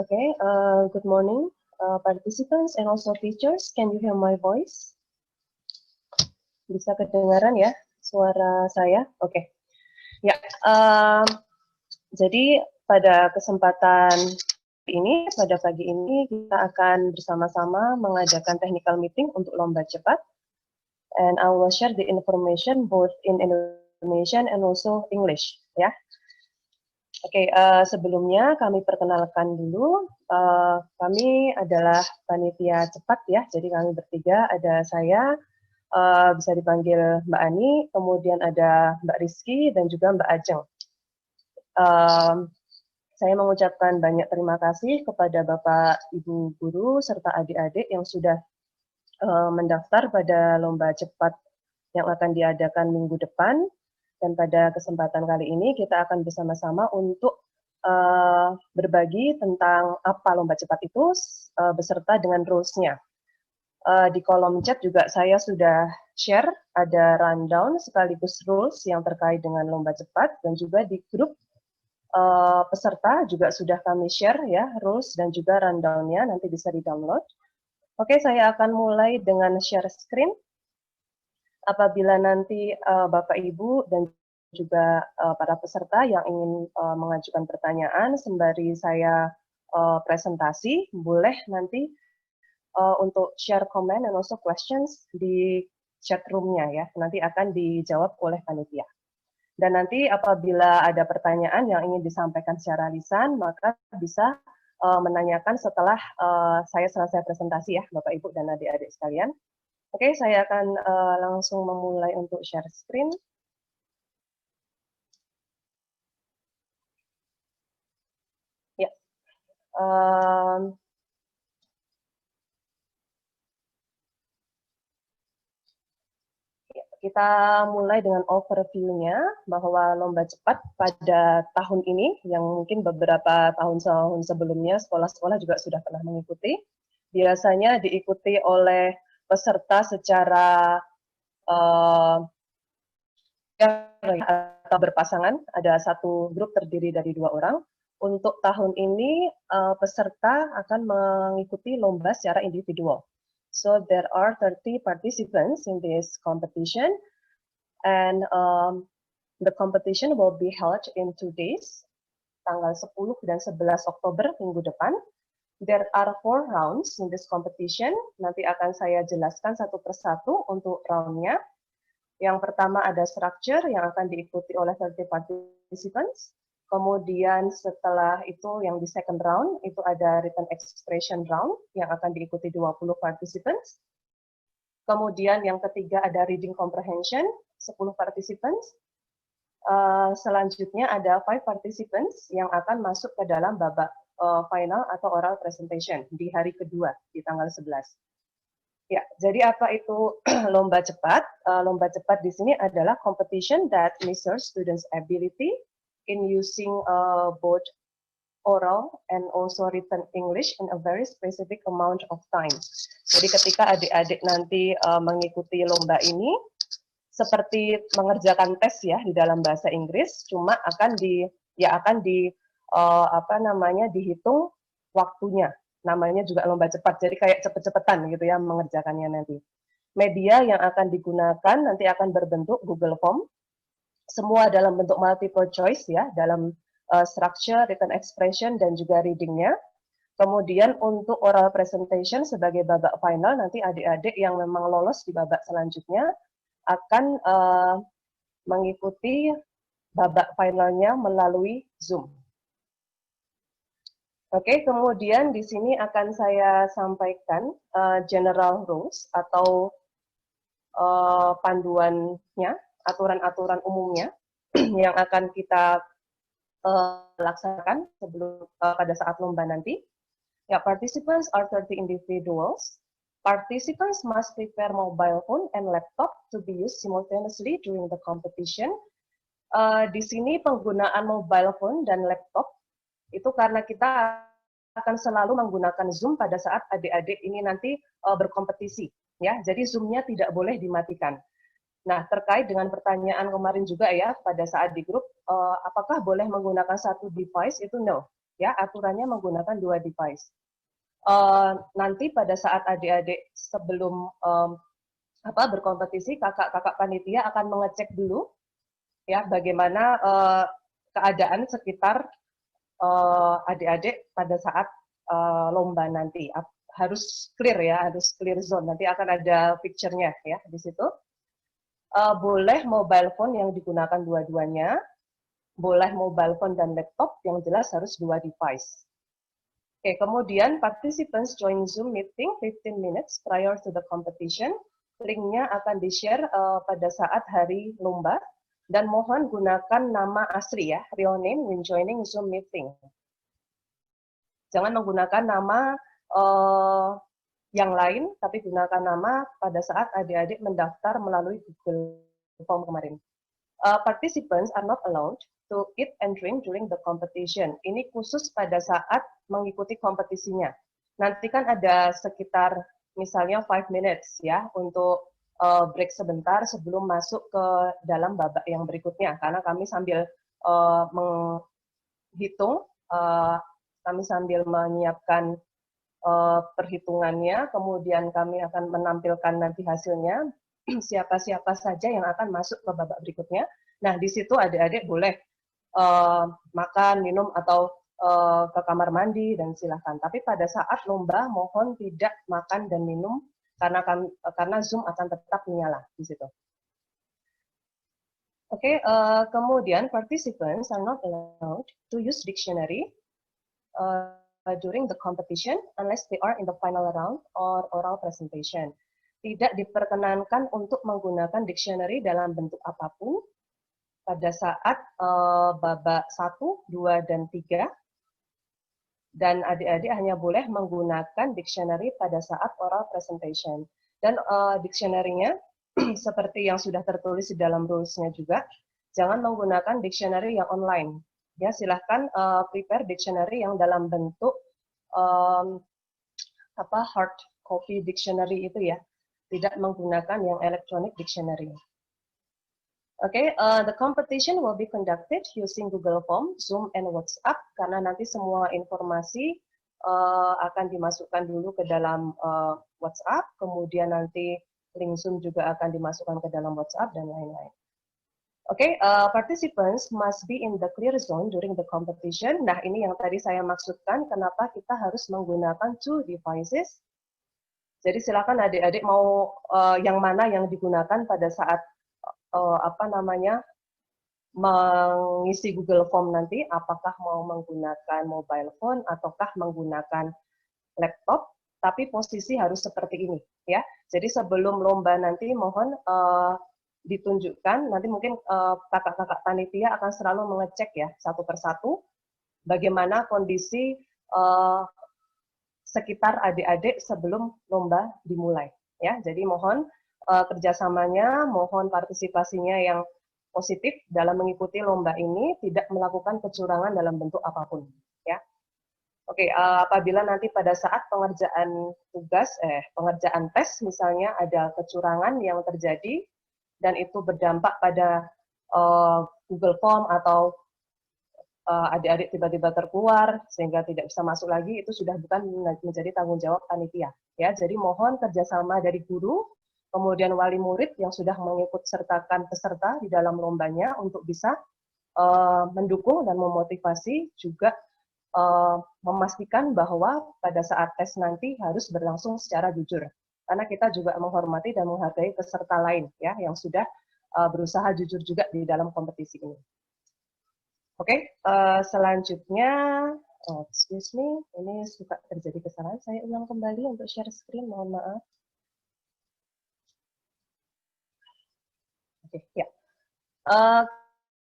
Okay, good morning, participants and also teachers. Can you hear my voice? Bisa kedengaran ya suara saya? Oke. Ya, jadi pada kesempatan ini, pada pagi ini kita akan bersama-sama mengadakan technical meeting untuk lomba cepat. And I will share the information both in Indonesian and also English, ya. Oke, sebelumnya kami perkenalkan dulu, kami adalah panitia cepat ya, jadi kami bertiga, ada saya, bisa dipanggil Mbak Ani, kemudian ada Mbak Rizky, dan juga Mbak Ajeng. Saya mengucapkan banyak terima kasih kepada Bapak, Ibu Guru, serta adik-adik yang sudah mendaftar pada lomba cepat yang akan diadakan minggu depan. Dan pada kesempatan kali ini kita akan bersama-sama untuk berbagi tentang apa lomba cepat itu beserta dengan rules-nya. Di kolom chat juga saya sudah share ada rundown sekaligus rules yang terkait dengan lomba cepat, dan juga di grup peserta juga sudah kami share ya rules dan juga rundown-nya, nanti bisa di-download. Oke, saya akan mulai dengan share screen. Apabila nanti Bapak Ibu dan juga para peserta yang ingin mengajukan pertanyaan sembari saya presentasi, boleh nanti untuk share comment and also questions di chat room-nya ya, nanti akan dijawab oleh panitia. Dan nanti apabila ada pertanyaan yang ingin disampaikan secara lisan, maka bisa menanyakan setelah saya selesai presentasi ya, Bapak Ibu dan adik-adik sekalian. Oke, saya akan langsung memulai untuk share screen. Ya, kita mulai dengan overview-nya bahwa lomba cepat pada tahun ini, yang mungkin beberapa tahun sebelumnya sekolah-sekolah juga sudah pernah mengikuti, biasanya diikuti oleh peserta secara atau berpasangan, ada satu grup terdiri dari 2 orang. Untuk tahun ini peserta akan mengikuti lomba secara individual. So there are 30 participants in this competition, and the competition will be held in 2 days, tanggal 10 dan 11 Oktober minggu depan. There are 4 rounds in this competition. Nanti akan saya jelaskan satu persatu untuk roundnya. Yang pertama ada structure yang akan diikuti oleh 30 participants. Kemudian setelah itu yang di second round itu ada written expression round yang akan diikuti 20 participants. Kemudian yang ketiga ada reading comprehension 10 participants. Selanjutnya ada 5 participants yang akan masuk ke dalam babak final atau oral presentation di hari kedua di tanggal 11. Ya, jadi apa itu lomba cepat? Lomba cepat di sini adalah competition that measures students' ability in using both oral and also written English in a very specific amount of time. Jadi ketika adik-adik nanti mengikuti lomba ini, seperti mengerjakan tes ya di dalam bahasa Inggris, cuma akan dihitung waktunya. Namanya juga lomba cepat, jadi kayak cepet-cepetan gitu ya mengerjakannya nanti. Media yang akan digunakan nanti akan berbentuk Google Form, semua dalam bentuk multiple choice ya, dalam structure, written expression, dan juga readingnya. Kemudian untuk oral presentation sebagai babak final, nanti adik-adik yang memang lolos di babak selanjutnya akan mengikuti babak finalnya melalui Zoom. Oke, kemudian di sini akan saya sampaikan general rules atau panduannya, aturan-aturan umumnya yang akan kita laksanakan sebelum pada saat lomba nanti. Ya, participants are 30 individuals. Participants must prepare mobile phone and laptop to be used simultaneously during the competition. Di sini penggunaan mobile phone dan laptop itu karena kita akan selalu menggunakan Zoom pada saat adik-adik ini nanti berkompetisi, ya. Jadi Zoom-nya tidak boleh dimatikan. Nah, terkait dengan pertanyaan kemarin juga ya pada saat di grup, apakah boleh menggunakan satu device? Itu no. Ya, aturannya menggunakan 2 device. Nanti pada saat adik-adik sebelum berkompetisi, kakak-kakak panitia akan mengecek dulu ya bagaimana keadaan sekitar adik-adik pada saat lomba nanti. Harus clear ya, harus clear zone. Nanti akan ada picture-nya ya di situ. Boleh mobile phone yang digunakan dua-duanya, boleh mobile phone dan laptop, yang jelas harus 2 device. Oke, kemudian participants join Zoom meeting 15 minutes prior to the competition. Linknya akan di-share pada saat hari lomba, dan mohon gunakan nama asli ya, real name when joining Zoom meeting. Jangan menggunakan nama yang lain, tapi gunakan nama pada saat adik-adik mendaftar melalui Google Form kemarin. Participants are not allowed to eat and drink during the competition. Ini khusus pada saat mengikuti kompetisinya. Nanti kan ada sekitar misalnya 5 minutes ya untuk break sebentar sebelum masuk ke dalam babak yang berikutnya. Karena kami sambil menghitung, kami sambil menyiapkan perhitungannya, kemudian kami akan menampilkan nanti hasilnya, siapa-siapa saja yang akan masuk ke babak berikutnya. Nah, di situ adik-adik boleh makan, minum, atau ke kamar mandi, dan silahkan. Tapi pada saat lomba, mohon tidak makan dan minum, karena Zoom akan tetap menyala di situ. Oke, kemudian participants are not allowed to use dictionary during the competition unless they are in the final round or oral presentation. Tidak diperkenankan untuk menggunakan dictionary dalam bentuk apapun pada saat babak 1, 2, dan 3. Dan adik-adik hanya boleh menggunakan dictionary pada saat oral presentation. Dan dictionary-nya, seperti yang sudah tertulis di dalam rules-nya juga, jangan menggunakan dictionary yang online. Ya, silahkan prepare dictionary yang dalam bentuk hard copy dictionary itu ya, tidak menggunakan yang electronic dictionary. Okay, the competition will be conducted using Google Form, Zoom, and WhatsApp, karena nanti semua informasi akan dimasukkan dulu ke dalam WhatsApp, kemudian nanti link Zoom juga akan dimasukkan ke dalam WhatsApp, dan lain-lain. Okay, participants must be in the clear zone during the competition. Nah, ini yang tadi saya maksudkan, kenapa kita harus menggunakan 2 devices. Jadi silakan adik-adik mau yang mana yang digunakan pada saat mengisi Google Form nanti, apakah mau menggunakan mobile phone ataukah menggunakan laptop, tapi posisi harus seperti ini ya. Jadi sebelum lomba nanti mohon ditunjukkan, nanti mungkin kakak-kakak panitia akan selalu mengecek ya satu persatu bagaimana kondisi sekitar adik-adik sebelum lomba dimulai ya. Jadi mohon kerjasamanya, mohon partisipasinya yang positif dalam mengikuti lomba ini, tidak melakukan kecurangan dalam bentuk apapun ya. Oke, apabila nanti pada saat pengerjaan pengerjaan tes misalnya ada kecurangan yang terjadi dan itu berdampak pada Google Form atau adik-adik tiba-tiba terkeluar sehingga tidak bisa masuk lagi, itu sudah bukan menjadi tanggung jawab panitia ya. Jadi mohon kerjasama dari guru, kemudian wali murid yang sudah mengikut sertakan peserta di dalam lombanya untuk bisa mendukung dan memotivasi, juga memastikan bahwa pada saat tes nanti harus berlangsung secara jujur. Karena kita juga menghormati dan menghargai peserta lain ya yang sudah berusaha jujur juga di dalam kompetisi ini. Oke, selanjutnya, excuse me, ini suka terjadi kesalahan. Saya ulang kembali untuk share screen, mohon maaf. Oke, ya.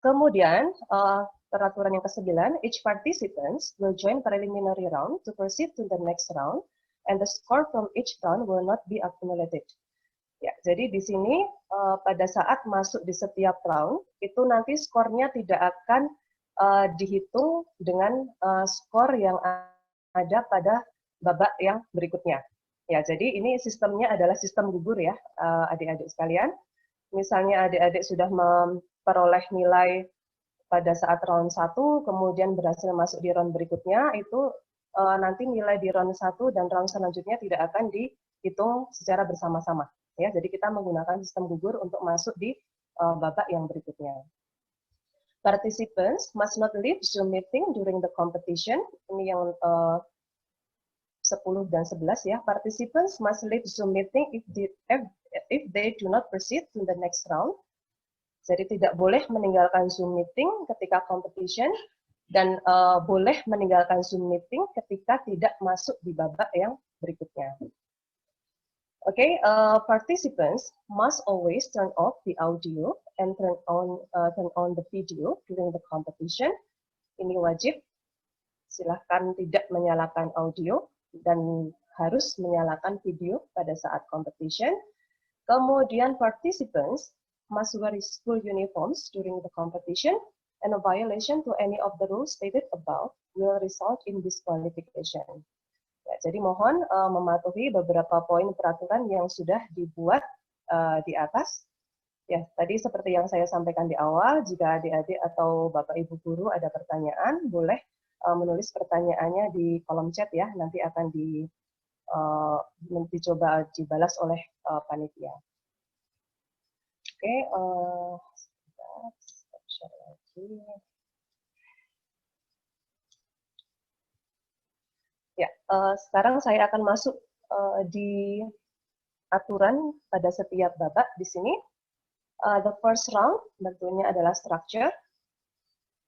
Kemudian, peraturan yang ke-9, each participants will join preliminary round to proceed to the next round, and the score from each round will not be accumulated. Ya, jadi di sini pada saat masuk di setiap round, itu nanti skornya tidak akan dihitung dengan skor yang ada pada babak yang berikutnya. Ya, jadi ini sistemnya adalah sistem gugur ya, adik-adik sekalian. Misalnya adik-adik sudah memperoleh nilai pada saat round 1, kemudian berhasil masuk di round berikutnya, itu nanti nilai di round 1 dan round selanjutnya tidak akan dihitung secara bersama-sama. Ya, jadi kita menggunakan sistem gugur untuk masuk di babak yang berikutnya. Participants must not leave Zoom meeting during the competition. Ini yang 10 dan 11 ya. Participants must leave Zoom meeting if they do not proceed to the next round. Jadi tidak boleh meninggalkan Zoom meeting ketika competition dan boleh meninggalkan Zoom meeting ketika tidak masuk di babak yang berikutnya. Okay, participants must always turn off the audio and turn on the video during the competition. Ini wajib. Silahkan tidak menyalakan audio dan harus menyalakan video pada saat competition. Kemudian participants must wear school uniforms during the competition, and a violation to any of the rules stated above will result in disqualification. Ya, jadi mohon mematuhi beberapa poin peraturan yang sudah dibuat di atas. Ya, tadi seperti yang saya sampaikan di awal, jika adik-adik atau Bapak Ibu guru ada pertanyaan, boleh menulis pertanyaannya di kolom chat ya, nanti akan dicoba dibalas oleh panitia. Oke, share lagi. Ya, sekarang saya akan masuk di aturan pada setiap babak di sini. The first round tentunya adalah structure.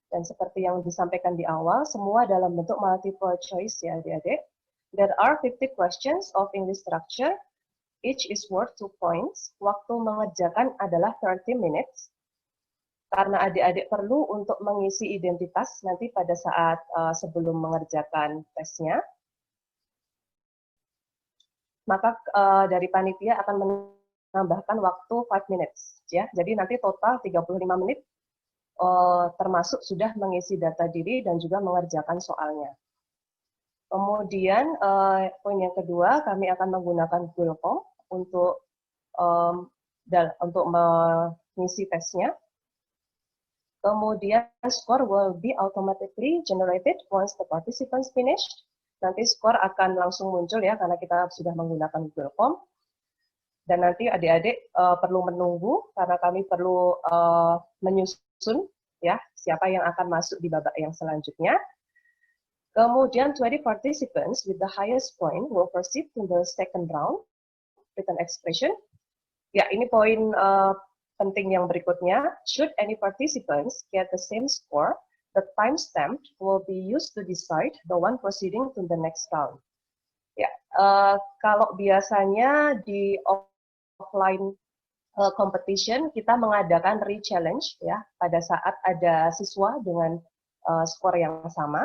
Dan seperti yang disampaikan di awal, semua dalam bentuk multiple choice ya adik-adik. There are 50 questions of English structure. Each is worth 2 points. Waktu mengerjakan adalah 30 minutes. Karena adik-adik perlu untuk mengisi identitas nanti pada saat sebelum mengerjakan tesnya. Maka dari panitia akan menambahkan waktu 5 minutes. Ya. Jadi nanti total 35 menit termasuk sudah mengisi data diri dan juga mengerjakan soalnya. Kemudian poin yang kedua, kami akan menggunakan Google Form untuk mengisi tesnya. Kemudian score will be automatically generated once the participants finished. Nanti skor akan langsung muncul ya karena kita sudah menggunakan Google Form. Dan nanti adik-adik perlu menunggu karena kami perlu menyusun ya siapa yang akan masuk di babak yang selanjutnya. Kemudian 20 participants with the highest point will proceed to the second round written expression. Ya, ini poin penting yang berikutnya. Should any participants get the same score, the timestamp will be used to decide the one proceeding to the next round. Ya, kalau biasanya di offline competition kita mengadakan re-challenge ya pada saat ada siswa dengan skor yang sama.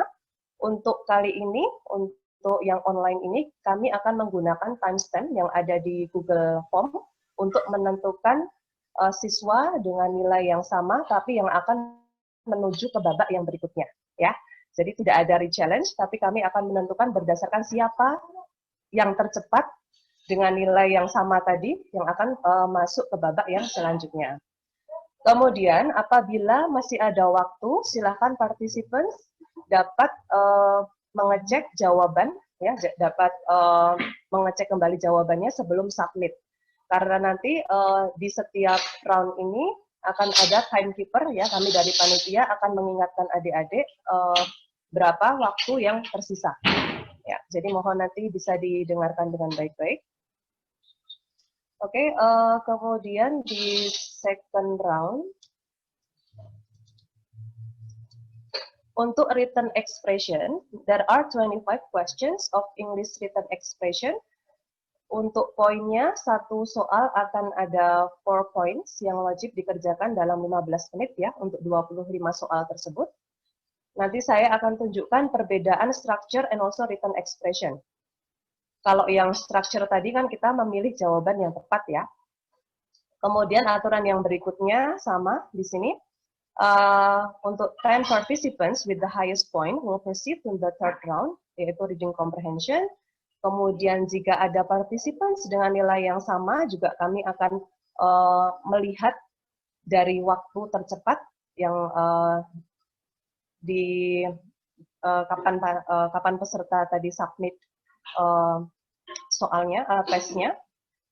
Untuk kali ini, untuk yang online ini, kami akan menggunakan timestamp yang ada di Google Form untuk menentukan siswa dengan nilai yang sama, tapi yang akan menuju ke babak yang berikutnya. Ya, jadi tidak ada re-challenge, tapi kami akan menentukan berdasarkan siapa yang tercepat dengan nilai yang sama tadi, yang akan masuk ke babak yang selanjutnya. Kemudian, apabila masih ada waktu, silakan participants dapat mengecek jawaban, ya, dapat mengecek kembali jawabannya sebelum submit. Karena nanti di setiap round ini akan ada timekeeper, ya, kami dari panitia akan mengingatkan adik-adik berapa waktu yang tersisa. Ya, jadi mohon nanti bisa didengarkan dengan baik-baik. Oke, kemudian di second round, untuk written expression, there are 25 questions of English written expression. Untuk poinnya, satu soal akan ada 4 points yang wajib dikerjakan dalam 15 menit ya, untuk 25 soal tersebut. Nanti saya akan tunjukkan perbedaan structure and also written expression. Kalau yang structure tadi kan kita memilih jawaban yang tepat ya. Kemudian aturan yang berikutnya sama di sini. Untuk 10 participants with the highest point will proceed to the third round, yaitu reading comprehension. Kemudian jika ada participants dengan nilai yang sama, juga kami akan melihat dari waktu tercepat yang di kapan peserta tadi submit soalnya, tesnya.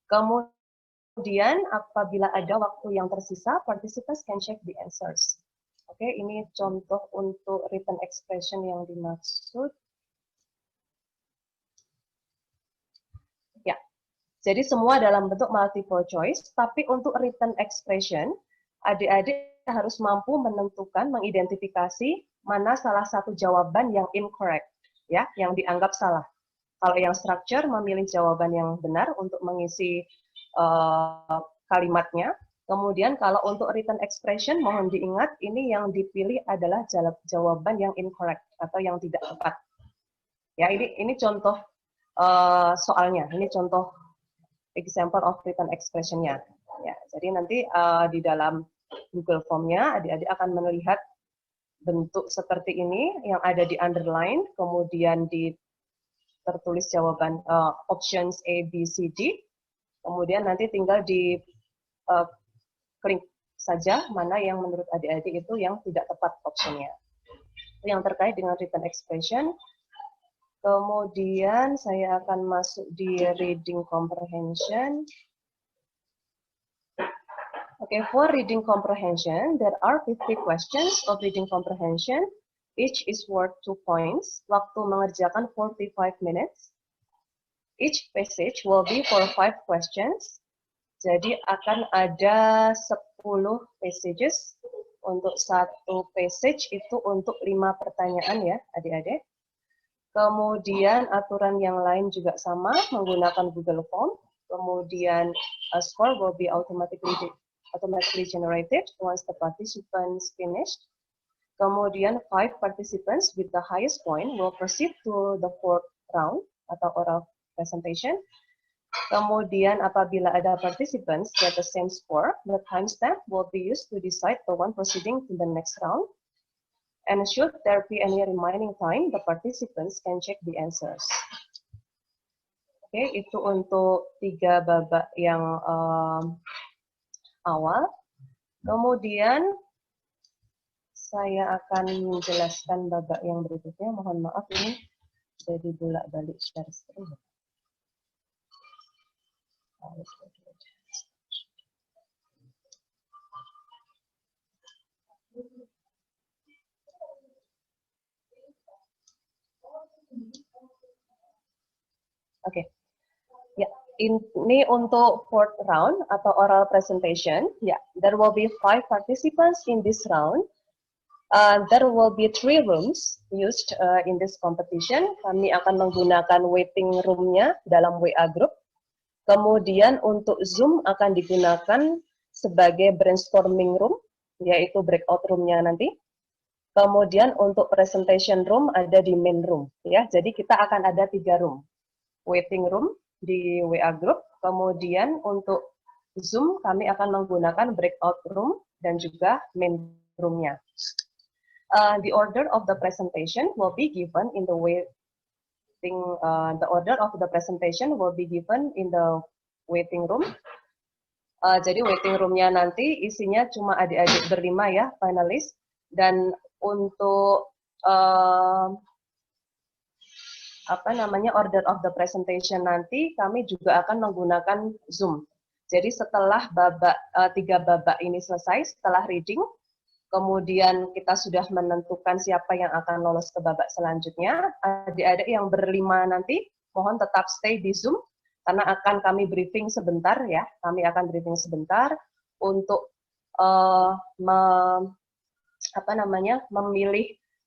Kemudian apabila ada waktu yang tersisa, participants can check the answers. Oke, ini contoh untuk written expression yang dimaksud. Ya, jadi semua dalam bentuk multiple choice, tapi untuk written expression, adik-adik harus mampu menentukan, mengidentifikasi mana salah satu jawaban yang incorrect, ya, yang dianggap salah. Kalau yang structure memilih jawaban yang benar untuk mengisi kalimatnya. Kemudian kalau untuk written expression, mohon diingat ini yang dipilih adalah jawaban yang incorrect atau yang tidak tepat. Ya, ini contoh soalnya, ini contoh example of written expression-nya. Ya, jadi nanti di dalam Google Form-nya adik-adik akan melihat bentuk seperti ini yang ada di underline, kemudian tertulis jawaban options A, B, C, D, kemudian nanti tinggal di klik saja mana yang menurut adik-adik itu yang tidak tepat optionnya. Itu yang terkait dengan written expression. Kemudian saya akan masuk di reading comprehension. Okay, for reading comprehension, there are 50 questions of reading comprehension. Each is worth 2 points. Waktu mengerjakan 45 minutes. Each passage will be for 5 questions. Jadi akan ada 10 passages. Untuk satu passage itu untuk 5 pertanyaan ya, adik-adik. Kemudian aturan yang lain juga sama, menggunakan Google Form. Kemudian a score will be automatically generated once the participants finished. Kemudian 5 participants with the highest point will proceed to the 4th round atau oral presentation. Kemudian apabila ada participants get the same score, the timestamp will be used to decide the one proceeding to the next round. And should there be any remaining time, the participants can check the answers. Oke, itu untuk 3 babak yang awal. Kemudian saya akan menjelaskan babak yang berikutnya. Mohon maaf ini jadi bolak-balik share screen. Oke. Ya, ini untuk 4th round atau oral presentation. Ya, there will be 5 participants in this round. There will be 3 rooms used in this competition. Kami akan menggunakan waiting room-nya dalam WA group. Kemudian untuk Zoom akan digunakan sebagai brainstorming room, yaitu breakout room-nya nanti. Kemudian untuk presentation room ada di main room. Ya, jadi kita akan ada 3 room. Waiting room di WA group, kemudian untuk Zoom kami akan menggunakan breakout room dan juga main room-nya. The order of the presentation will be given in the waiting room. Jadi waiting room-nya nanti isinya cuma adik-adik berlima ya, finalis. Dan untuk order of the presentation nanti kami juga akan menggunakan Zoom. Jadi setelah 3 babak ini selesai, setelah reading, kemudian kita sudah menentukan siapa yang akan lolos ke babak selanjutnya. Adik-adik yang berlima nanti mohon tetap stay di Zoom karena akan kami briefing sebentar ya. Kami akan briefing sebentar untuk memilih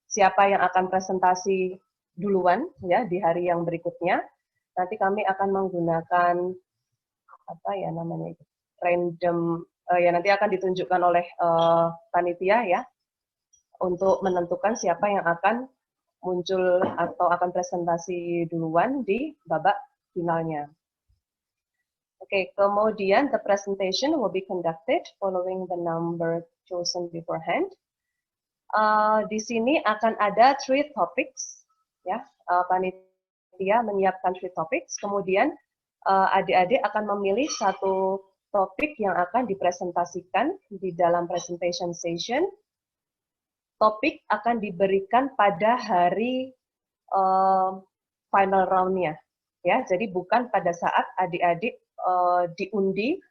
siapa yang akan presentasi duluan ya di hari yang berikutnya. Nanti kami akan menggunakan random nanti akan ditunjukkan oleh panitia ya untuk menentukan siapa yang akan muncul atau akan presentasi duluan di babak finalnya. Oke, kemudian the presentation will be conducted following the number chosen beforehand. Di sini akan ada 3 topics. Ya, panitia menyiapkan 3 topics, kemudian adik-adik akan memilih satu topik yang akan dipresentasikan di dalam presentation session. topik akan diberikan pada hari final round-nya. Ya, jadi bukan pada saat adik-adik diundi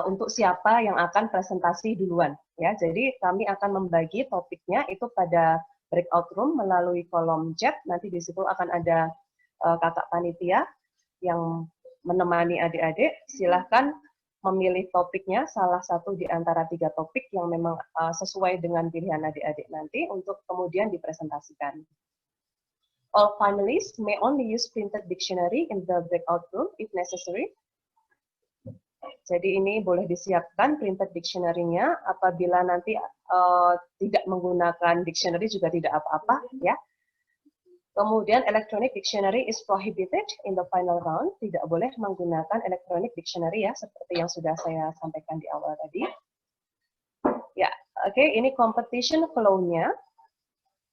untuk siapa yang akan presentasi duluan. Ya, jadi kami akan membagi topiknya itu pada breakout room melalui kolom chat. Nanti di situ akan ada kakak panitia yang menemani adik-adik. Silahkan memilih topiknya, salah satu di antara 3 topik yang memang sesuai dengan pilihan adik-adik nanti untuk kemudian dipresentasikan. All finalists may only use printed dictionary in the breakout room if necessary. Jadi ini boleh disiapkan printed dictionary-nya, apabila nanti tidak menggunakan dictionary juga tidak apa-apa, ya. Kemudian electronic dictionary is prohibited in the final round, tidak boleh menggunakan electronic dictionary ya, seperti yang sudah saya sampaikan di awal tadi. Ya, oke, ini competition flow-nya.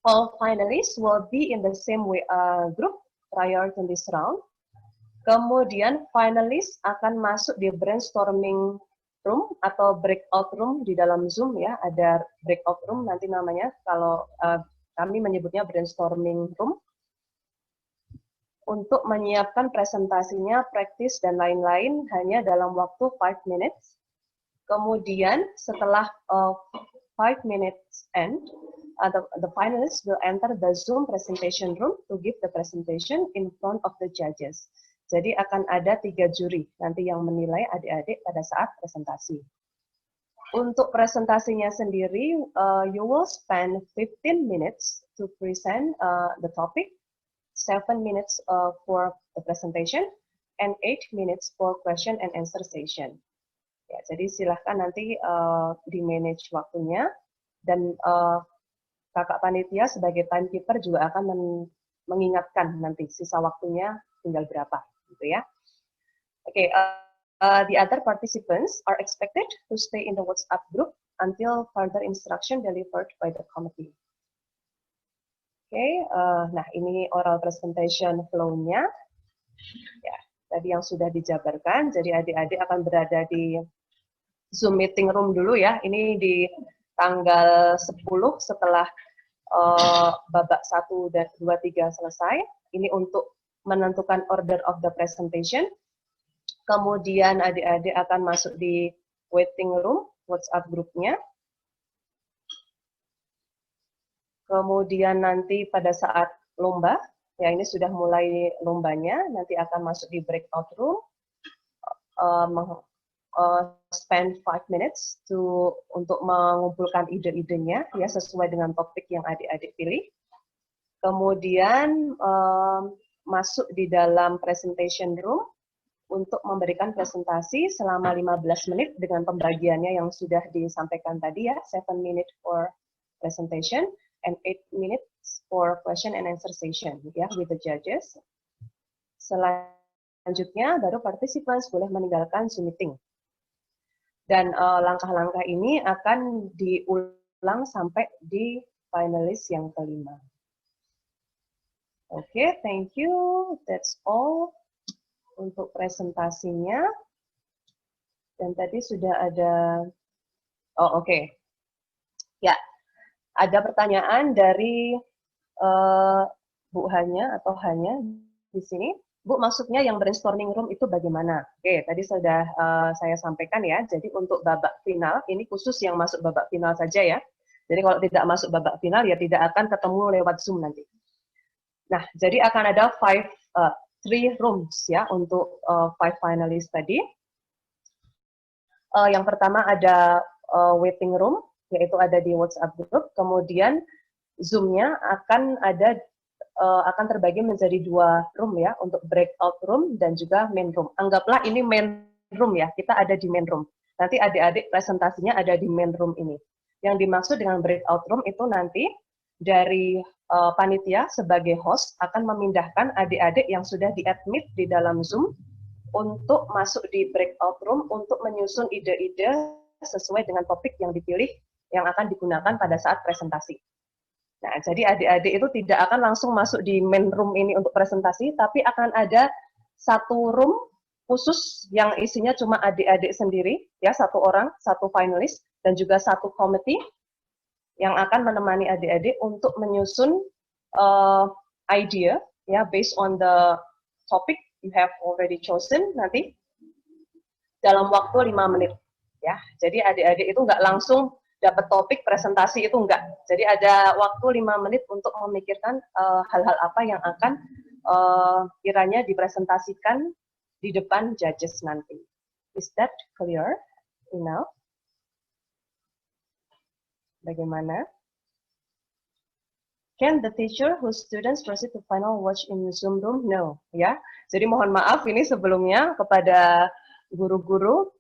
All finalists will be in the same way, group prior to this round. Kemudian finalis akan masuk di brainstorming room atau breakout room di dalam Zoom ya, ada breakout room nanti namanya, kalau kami menyebutnya brainstorming room, untuk menyiapkan presentasinya, praktis dan lain-lain hanya dalam waktu 5 minutes. Kemudian setelah 5 minutes end, the finalists will enter the Zoom presentation room to give the presentation in front of the judges. Jadi akan ada 3 juri nanti yang menilai adik-adik pada saat presentasi. Untuk presentasinya sendiri, you will spend 15 minutes to present the topic, 7 minutes for the presentation, and 8 minutes for question and answer session. Ya, jadi silahkan nanti di-manage waktunya, dan kakak panitia sebagai timekeeper juga akan mengingatkan nanti sisa waktunya tinggal berapa, gitu ya. Oke, the other participants are expected to stay in the WhatsApp group until further instruction delivered by the committee. Oke, nah ini oral presentation flow-nya. Ya, tadi yang sudah dijabarkan, jadi adik-adik akan berada di Zoom meeting room dulu ya. Ini di tanggal 10 setelah babak 1 dan 2, 3 selesai. Ini untuk menentukan order of the presentation. Kemudian adik-adik akan masuk di waiting room, WhatsApp grupnya. Kemudian nanti pada saat lomba, ya ini sudah mulai lombanya, nanti akan masuk di breakout room, spend 5 minutes untuk mengumpulkan ide-idenya ya sesuai dengan topik yang adik-adik pilih. Kemudian masuk di dalam presentation room untuk memberikan presentasi selama 15 menit dengan pembagiannya yang sudah disampaikan tadi ya, 7 minutes for presentation and 8 minutes for question and answer session ya with the judges. Selanjutnya baru participants boleh meninggalkan Zoom meeting. Dan langkah-langkah ini akan diulang sampai di finalis yang kelima. Oke, thank you. That's all untuk presentasinya. Dan tadi sudah ada, oke. Ya, ada pertanyaan dari Bu Hanya atau Hanya di sini. Bu, maksudnya yang brainstorming room itu bagaimana? Oke, tadi sudah saya sampaikan ya. Jadi untuk babak final, ini khusus yang masuk babak final saja ya. Jadi kalau tidak masuk babak final, ya tidak akan ketemu lewat Zoom nanti. Nah, jadi akan ada 3 rooms ya untuk 5 finalists tadi. Yang pertama ada waiting room, yaitu ada di WhatsApp group. Kemudian Zoom-nya akan terbagi menjadi 2 room ya, untuk breakout room dan juga main room. Anggaplah ini main room ya, kita ada di main room. Nanti adik-adik presentasinya ada di main room ini. Yang dimaksud dengan breakout room itu nanti dari panitia sebagai host akan memindahkan adik-adik yang sudah di-admit di dalam Zoom untuk masuk di breakout room untuk menyusun ide-ide sesuai dengan topik yang dipilih yang akan digunakan pada saat presentasi. Nah, jadi adik-adik itu tidak akan langsung masuk di main room ini untuk presentasi, tapi akan ada 1 room khusus yang isinya cuma adik-adik sendiri, ya 1 orang, 1 finalis, dan juga 1 committee, yang akan menemani adik-adik untuk menyusun idea ya based on the topic you have already chosen nanti dalam waktu 5 menit ya. Jadi adik-adik itu nggak langsung dapat topik presentasi itu enggak. Jadi ada waktu 5 menit untuk memikirkan hal-hal apa yang akan kiranya dipresentasikan di depan judges nanti. Is that clear enough? Bagaimana? Can the teacher whose students proceed to final watch in Zoom room? No, ya. Jadi mohon maaf ini sebelumnya kepada guru-guru.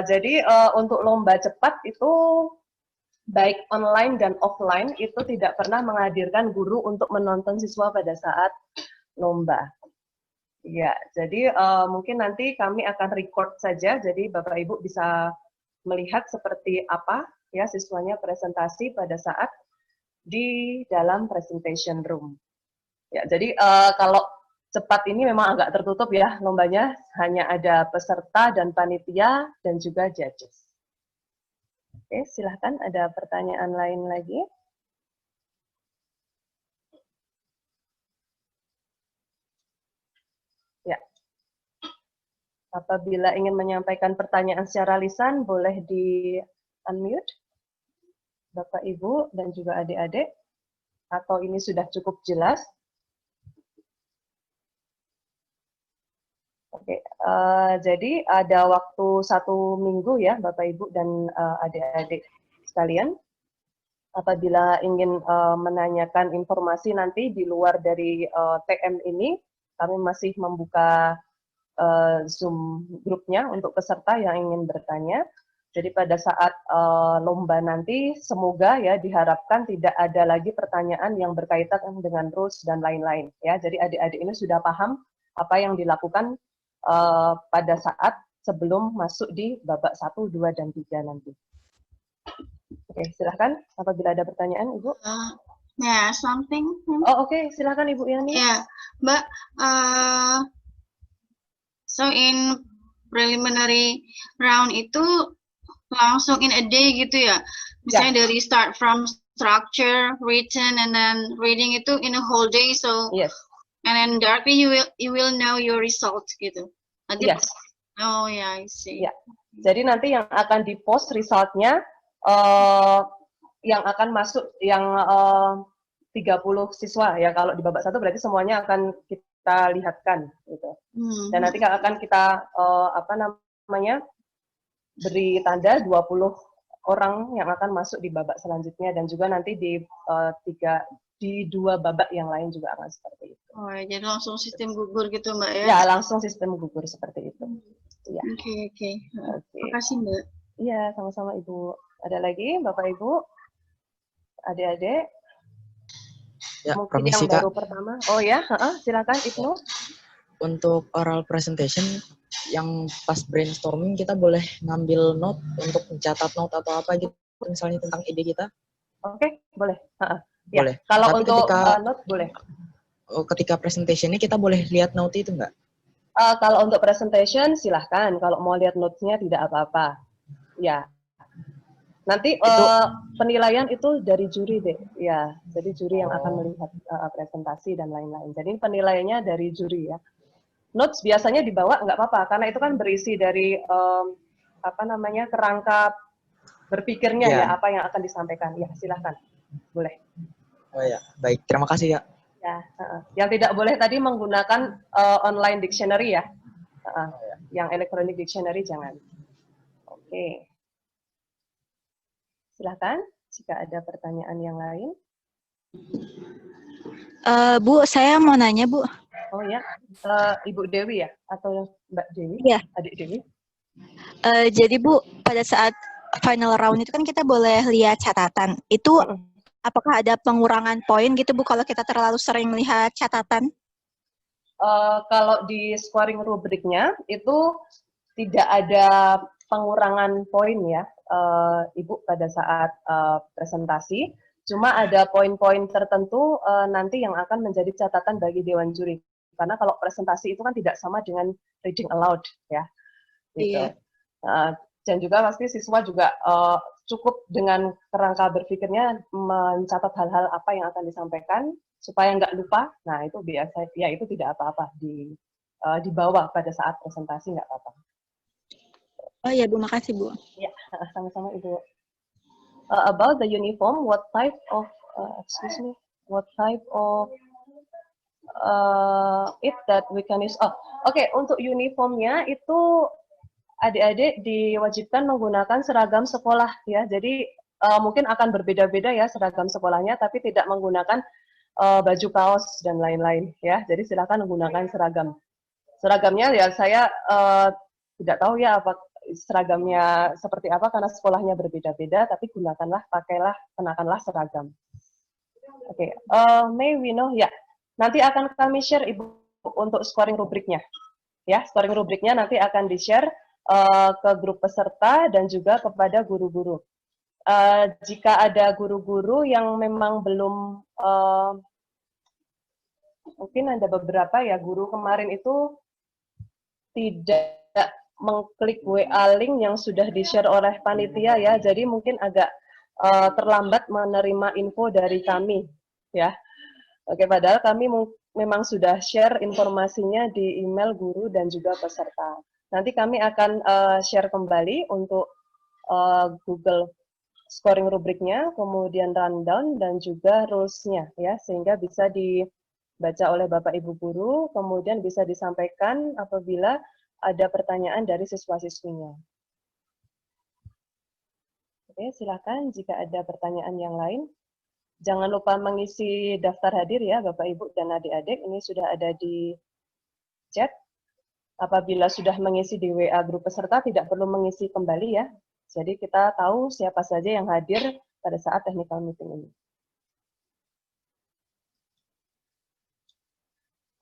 Jadi untuk lomba cepat itu baik online dan offline itu tidak pernah menghadirkan guru untuk menonton siswa pada saat lomba. Ya, jadi mungkin nanti kami akan record saja. Jadi Bapak Ibu bisa melihat seperti apa ya siswanya presentasi pada saat di dalam presentation room. Ya, jadi kalau cepat ini memang agak tertutup ya lombanya, hanya ada peserta dan panitia dan juga judges. Oke, silahkan ada pertanyaan lain lagi. Ya. Apabila ingin menyampaikan pertanyaan secara lisan, boleh di-unmute. Bapak, Ibu, dan juga adik-adik, atau ini sudah cukup jelas? Oke, jadi ada waktu 1 minggu ya, Bapak, Ibu, dan adik-adik sekalian. Apabila ingin menanyakan informasi nanti di luar dari TM ini, kami masih membuka Zoom grupnya untuk peserta yang ingin bertanya. Jadi pada saat lomba nanti, semoga ya diharapkan tidak ada lagi pertanyaan yang berkaitan dengan rules dan lain-lain. Ya, jadi adik-adik ini sudah paham apa yang dilakukan pada saat sebelum masuk di babak 1, 2, dan 3 nanti. Oke, silahkan apabila ada pertanyaan, Ibu. Yeah, something. Oh, oke, silahkan Ibu Yani. Yeah, Mbak. So in preliminary round itu langsung in a day gitu ya? Misalnya dari start from structure, written, and then reading itu in a whole day. So yes. And then directly you will know your results gitu. Nanti yes. Oh ya, I see. Ya. Jadi nanti yang akan di post resultnya yang akan masuk yang 30 siswa ya, kalau di babak 1 berarti semuanya akan kita lihatkan gitu. Dan nanti akan kita apa namanya beri tanda 20 orang yang akan masuk di babak selanjutnya, dan juga nanti di 2 babak yang lain juga akan seperti itu. Oh, jadi langsung sistem gugur gitu Mbak ya? Ya, langsung sistem gugur seperti itu. Ya. Oke. Terima kasih Mbak. Iya, sama-sama Ibu. Ada lagi Bapak Ibu? Adik-adik? Ya, mungkin permisi, yang baru pertama. Oh ya, silakan Ibnu. Untuk oral presentation yang pas brainstorming kita boleh ngambil note untuk mencatat note atau apa gitu, misalnya tentang ide kita. Oke, boleh. Ya, boleh. Kalau tapi untuk ketika, note boleh. Ketika presentationnya kita boleh lihat note itu nggak? Kalau untuk presentation silahkan. Kalau mau lihat notes-nya tidak apa-apa. Ya. Nanti penilaian itu dari juri deh. Ya, jadi juri yang akan melihat presentasi dan lain-lain. Jadi penilaiannya dari juri ya. Notes biasanya dibawa nggak apa-apa, karena itu kan berisi dari apa namanya kerangka berpikirnya ya, apa yang akan disampaikan. Ya, silahkan. Boleh. Oh ya, baik. Terima kasih ya. Ya, yang tidak boleh tadi menggunakan online dictionary ya. Yang electronic dictionary jangan. Oke. Silahkan jika ada pertanyaan yang lain. Bu, saya mau nanya, Bu. Oh ya, Ibu Dewi ya? Atau Mbak Dewi? Iya. Adik Dewi? Jadi Bu, pada saat final round itu kan kita boleh lihat catatan. Itu apakah ada pengurangan poin gitu Bu kalau kita terlalu sering melihat catatan? Kalau di scoring rubriknya itu tidak ada pengurangan poin ya, Ibu, pada saat presentasi. Cuma ada poin-poin tertentu nanti yang akan menjadi catatan bagi Dewan Juri. Karena kalau presentasi itu kan tidak sama dengan reading aloud ya. Gitu. Iya. Dan juga pasti siswa juga cukup dengan kerangka berpikirnya mencatat hal-hal apa yang akan disampaikan supaya nggak lupa. Nah, itu biasa ya, itu tidak apa-apa dibawa pada saat presentasi, nggak apa-apa. Oh ya Bu, makasih Bu. Ya, sama-sama Ibu. About the uniform, what type of it that we can use. Oke, untuk uniformnya itu adik-adik diwajibkan menggunakan seragam sekolah ya. Jadi mungkin akan berbeda-beda ya seragam sekolahnya, tapi tidak menggunakan baju kaos dan lain-lain ya. Jadi silakan menggunakan seragam. Seragamnya ya saya tidak tahu ya apa seragamnya seperti apa karena sekolahnya berbeda-beda, tapi kenakanlah seragam. Oke, may we know ya. Nanti akan kami share Ibu untuk scoring rubriknya. Ya, scoring rubriknya nanti akan di-share ke grup peserta dan juga kepada guru-guru. Jika ada guru-guru yang memang belum, mungkin ada beberapa ya guru kemarin itu tidak mengklik WA link yang sudah di-share oleh panitia ya, jadi mungkin agak terlambat menerima info dari kami ya. Oke, padahal kami memang sudah share informasinya di email guru dan juga peserta. Nanti kami akan share kembali untuk Google scoring rubriknya, kemudian rundown dan juga rules-nya ya, sehingga bisa dibaca oleh Bapak Ibu guru, kemudian bisa disampaikan apabila ada pertanyaan dari siswa-siswinya. Oke, silakan jika ada pertanyaan yang lain. Jangan lupa mengisi daftar hadir ya Bapak Ibu dan adik-adik, ini sudah ada di chat. Apabila sudah mengisi di WA grup peserta, tidak perlu mengisi kembali ya. Jadi kita tahu siapa saja yang hadir pada saat technical meeting ini.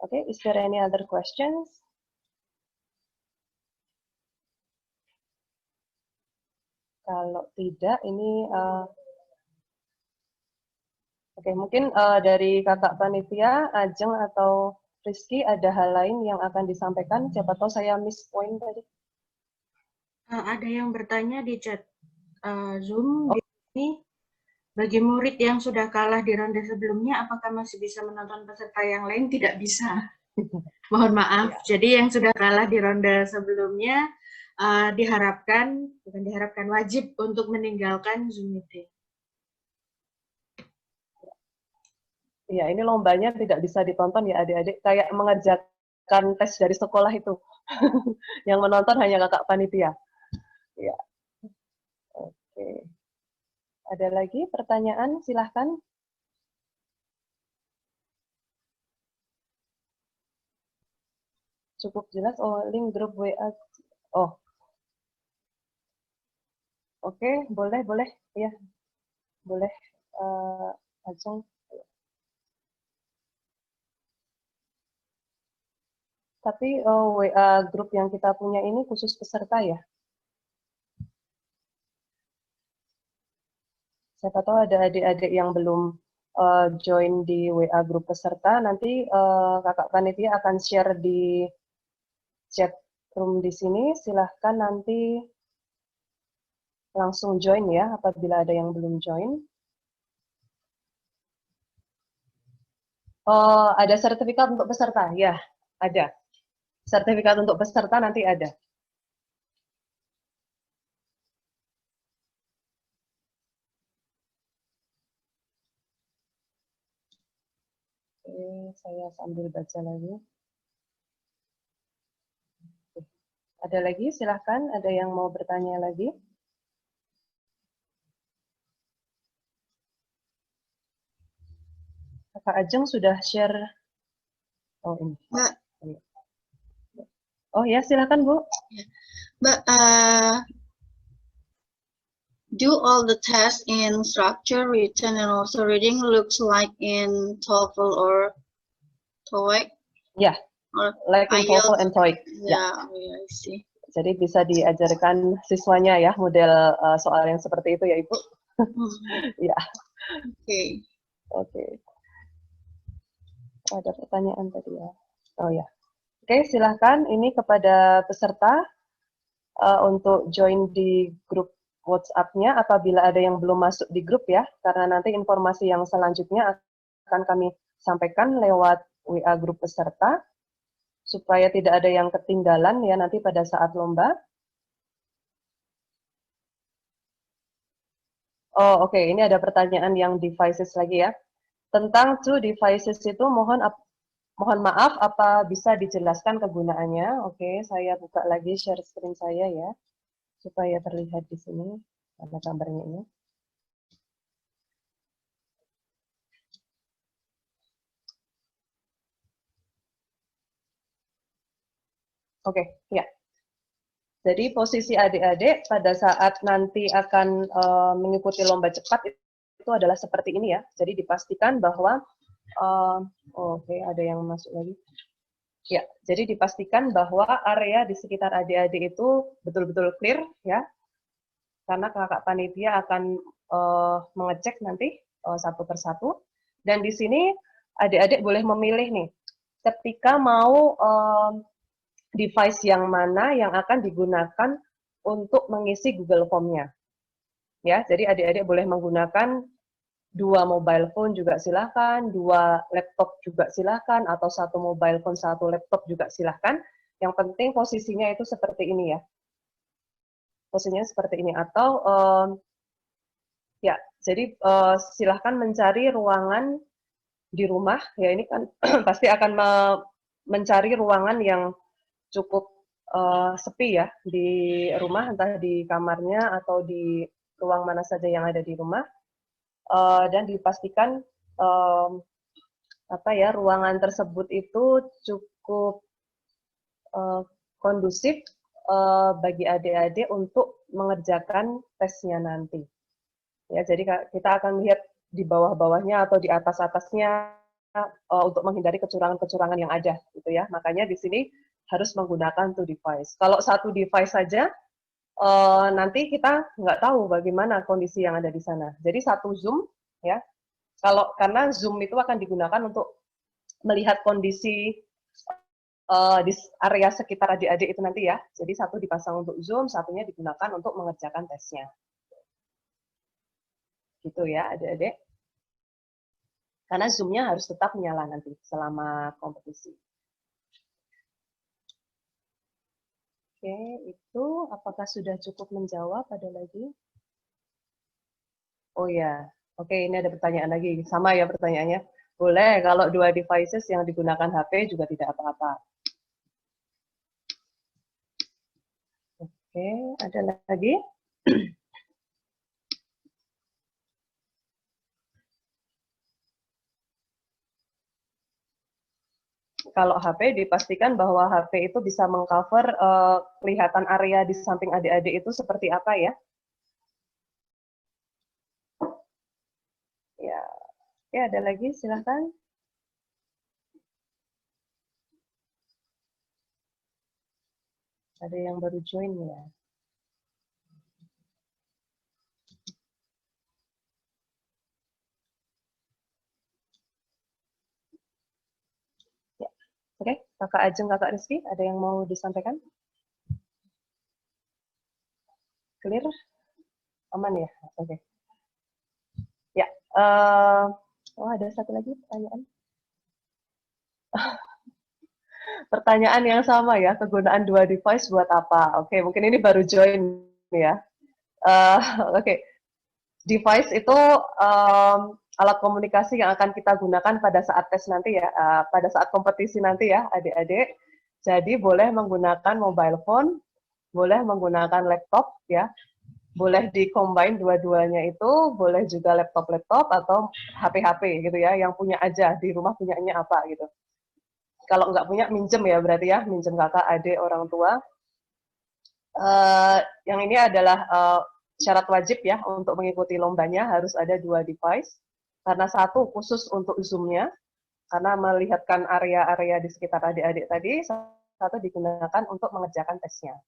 Oke, is there any other questions? Kalau tidak, ini oke, mungkin dari kakak panitia, Ajeng atau Rizky, ada hal lain yang akan disampaikan? Siapa tahu saya miss point tadi. Ada yang bertanya di chat Zoom di sini, bagi murid yang sudah kalah di ronde sebelumnya, apakah masih bisa menonton peserta yang lain? Tidak bisa. Mohon maaf. Jadi yang sudah kalah di ronde sebelumnya bukan diharapkan, wajib untuk meninggalkan Zoom meeting. Ya, ini lombanya tidak bisa ditonton ya adik-adik, kayak mengerjakan tes dari sekolah itu. Yang menonton hanya kakak panitia. Ya. Oke. Ada lagi pertanyaan? Silahkan. Cukup jelas. Oh, link grup WA. Oh. Oke, boleh. Ya, boleh. Ajeng. Tapi WA grup yang kita punya ini khusus peserta ya? Siapa tahu ada adik-adik yang belum join di WA grup peserta, nanti kakak panitia akan share di chat room di sini. Silahkan nanti langsung join ya, apabila ada yang belum join. Ada sertifikat untuk peserta? Ya, ada. Sertifikat untuk peserta nanti ada. Oke, saya sambil baca lagi. Ada lagi? Silahkan, ada yang mau bertanya lagi? Kakak Ajeng sudah share. Oh, ini. Mbak. Oh ya, silakan Bu. Mbak, do all the tests in structure, written, and also reading looks like in TOEFL or TOEIC? Ya, like in TOEFL and TOEIC. Ya, I see. Jadi bisa diajarkan siswanya ya model soal yang seperti itu ya Ibu. Ya. Oke. Ada pertanyaan tadi ya. Oh ya. Oke, silahkan ini kepada peserta untuk join di grup WhatsApp-nya apabila ada yang belum masuk di grup ya, karena nanti informasi yang selanjutnya akan kami sampaikan lewat WA grup peserta, supaya tidak ada yang ketinggalan ya nanti pada saat lomba. Oh, oke, ini ada pertanyaan yang devices lagi ya. Tentang two devices itu mohon maaf apa bisa dijelaskan kegunaannya. Oke, saya buka lagi share screen saya ya, supaya terlihat di sini ada gambarnya ini. Oke, ya. Jadi posisi adik-adik pada saat nanti akan mengikuti lomba cepat itu adalah seperti ini ya. Jadi dipastikan bahwa oke, ada yang masuk lagi. Ya, jadi dipastikan bahwa area di sekitar adik-adik itu betul-betul clear ya. Karena kakak panitia akan mengecek nanti satu persatu. Dan di sini adik-adik boleh memilih nih, ketika mau device yang mana yang akan digunakan untuk mengisi Google Form-nya. Ya, jadi adik-adik boleh menggunakan 2 mobile phone juga silahkan, 2 laptop juga silahkan, atau 1 mobile phone, 1 laptop juga silahkan. Yang penting posisinya itu seperti ini ya. Posisinya seperti ini. Atau, ya, jadi silahkan mencari ruangan di rumah, ya ini kan pasti akan mencari ruangan yang cukup sepi ya di rumah, entah di kamarnya atau di ruang mana saja yang ada di rumah, dan dipastikan apa ya, ruangan tersebut itu cukup kondusif bagi adik-adik untuk mengerjakan tesnya nanti. Ya, jadi kita akan lihat di bawah-bawahnya atau di atas-atasnya untuk menghindari kecurangan-kecurangan yang ada, gitu ya. Makanya di sini harus menggunakan two device. Kalau satu device saja, nanti kita nggak tahu bagaimana kondisi yang ada di sana. Jadi satu Zoom, ya. Karena Zoom itu akan digunakan untuk melihat kondisi di area sekitar adik-adik itu nanti ya. Jadi satu dipasang untuk Zoom, satunya digunakan untuk mengerjakan tesnya. Gitu ya, adik-adik. Karena Zoom-nya harus tetap menyala nanti selama kompetisi. Oke, itu apakah sudah cukup menjawab? Ada lagi? Oh ya, oke, ini ada pertanyaan lagi. Sama ya pertanyaannya. Boleh, kalau 2 devices yang digunakan HP juga tidak apa-apa. Oke, ada lagi? Kalau HP dipastikan bahwa HP itu bisa mengcover kelihatan area di samping adik-adik itu seperti apa ya. Ya, oke, ada lagi, silahkan. Ada yang baru join ya. Ya, oke, Kakak Ajeng, Kakak Rizky, ada yang mau disampaikan? Clear? Aman ya? Oke. Ya, oh ada satu lagi pertanyaan. Pertanyaan yang sama ya, kegunaan 2 device buat apa? Oke, mungkin ini baru join ya. Oke, device itu alat komunikasi yang akan kita gunakan pada saat tes nanti ya, pada saat kompetisi nanti ya, adik-adik. Jadi boleh menggunakan mobile phone, boleh menggunakan laptop ya, boleh di-combine dua-duanya itu, boleh juga laptop-laptop atau HP-HP gitu ya, yang punya aja, di rumah punyanya apa gitu. Kalau nggak punya, minjem ya berarti ya, minjem kakak, adik, orang tua. Yang ini adalah syarat wajib ya untuk mengikuti lombanya, harus ada 2 device. Karena satu khusus untuk Zoom-nya, karena melihatkan area-area di sekitar adik-adik tadi, satu digunakan untuk mengerjakan tesnya.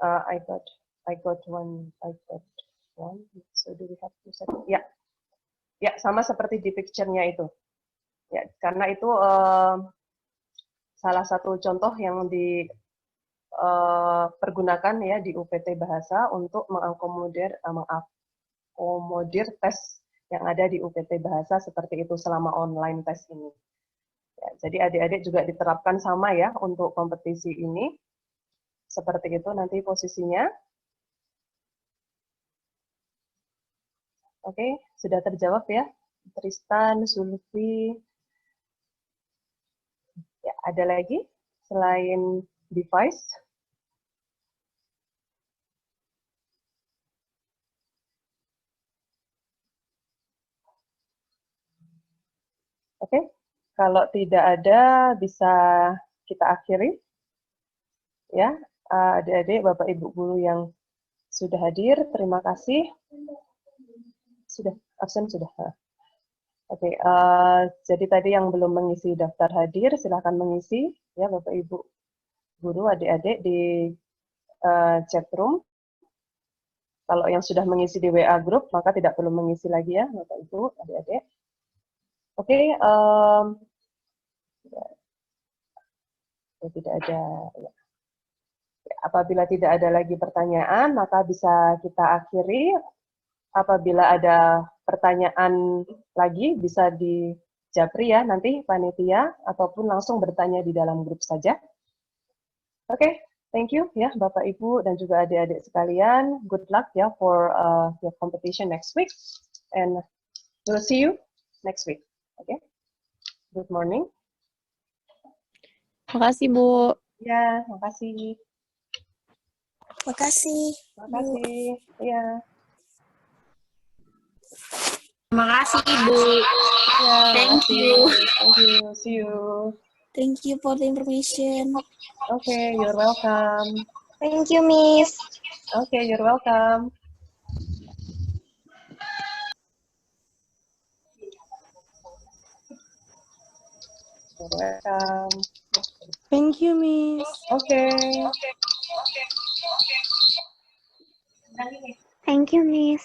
I got one. So do we have to set? Ya, ya sama seperti di picture-nya itu. Ya, karena itu salah satu contoh yang pergunakan ya di UPT Bahasa untuk mengakomodir tes yang ada di UPT Bahasa seperti itu selama online tes ini. Ya, jadi adik-adik juga diterapkan sama ya untuk kompetisi ini. Seperti itu nanti posisinya. Oke, sudah terjawab ya. Tristan, Sulfi. Ya, ada lagi selain device? Oke, kalau tidak ada bisa kita akhiri. Ya, adik-adik, Bapak Ibu guru yang sudah hadir, terima kasih. Sudah, absen sudah. Oke, jadi tadi yang belum mengisi daftar hadir, silakan mengisi ya Bapak Ibu guru, adik-adik di chat room. Kalau yang sudah mengisi di WA group, maka tidak perlu mengisi lagi ya Bapak Ibu, adik-adik. Oke, tidak ada. Ya. Apabila tidak ada lagi pertanyaan, maka bisa kita akhiri. Apabila ada pertanyaan lagi, bisa di japri ya nanti panitia, ataupun langsung bertanya di dalam grup saja. Oke, thank you ya Bapak Ibu dan juga adik-adik sekalian. Good luck ya for your competition next week, and we'll see you next week. Oke, good morning. Makasih Bu. Ya, makasih. Makasih. Makasih. Ya. Terima kasih Ibu. Ya, Thank you. Thank you. See you. Thank you for the information. Okay, you're welcome. Thank you, Miss. Okay, you're welcome. You're welcome. Thank you, Miss. Okay. Thank you, Miss.